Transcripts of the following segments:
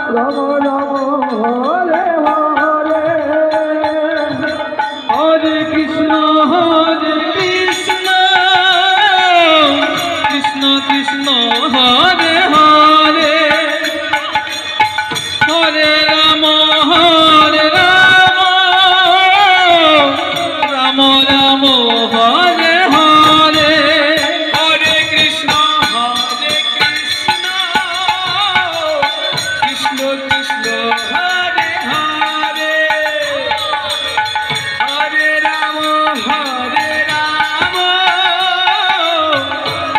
Ram Ram Hare Hare Hare Krishna Krishna Krishna Hare Hare Hare Ram Ram Ram Hare Hare Hare Krishna Krishna Krishna Hare Hare Hare Ram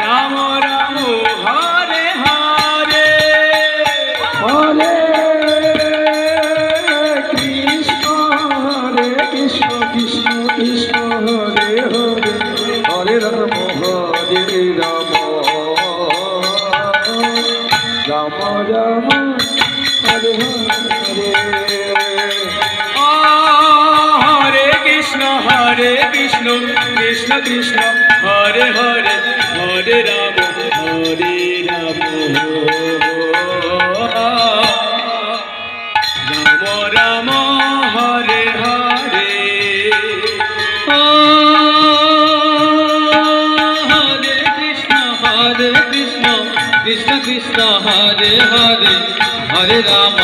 Ram Ram Hare Hare Hare Krishna Krishna Krishna Hare Hare Hare Ram Ram Ram Hare Hare Hare Krishna Krishna Krishna Hare Hare Hare Ram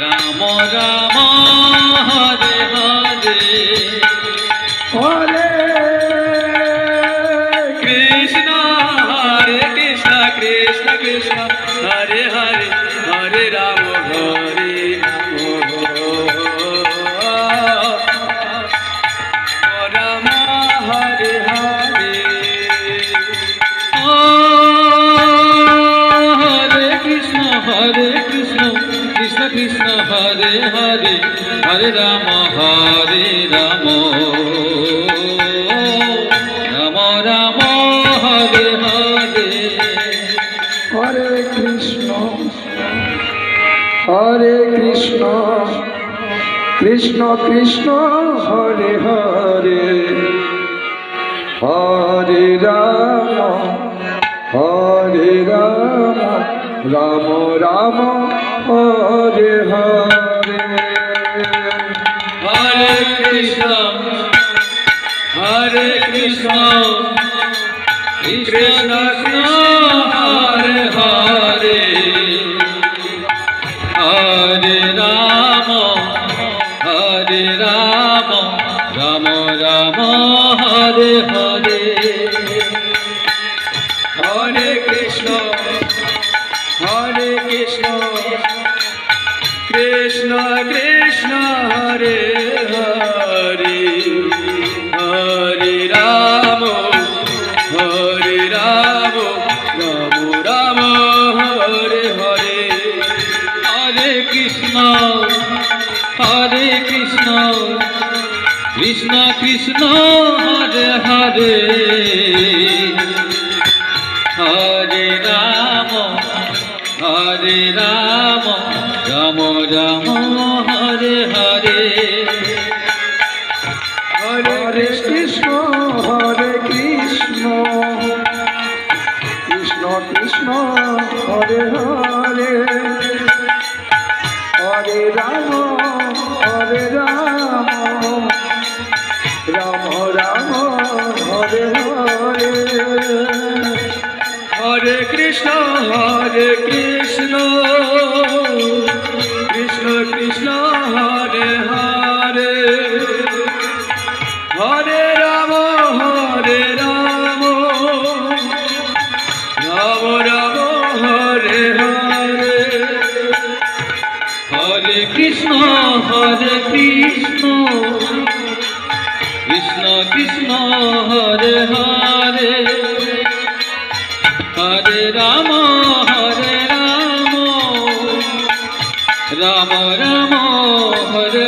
Ram Ram Hare Hare Hare Krishna Krishna Krishna Hare Hare Hare Ram Ram Ram Hare Hare Hare Krishna Krishna Hare Hare Hare Ram Ram Hare Hare Hare Krishna Krishna Krishna Hare Hare Hare Ram Ram Ram Hare Hare Hare Krishna Krishna Krishna Hare Hare Hare Ram Ram Ram Hare Hare Hare Krishna Krishna Krishna Hare Hare Hare Ram Ram Ram Hare Hare Hare Krishna Krishna Krishna Hare Hare Hare Ram Ram Ram Hare Hare Hare Krishna Krishna Krishna Hare Hare Hare Ram Ram Ram Hare Hare Hare Krishna Krishna Krishna Hare Hare Hare Ram Ram Hare Hare Hare Krishna Krishna Krishna Hare Hare Hare Ram Ram Ram Hare Hare Hare Krishna Krishna Krishna Hare Hare Hare Ram Ram Ram Hare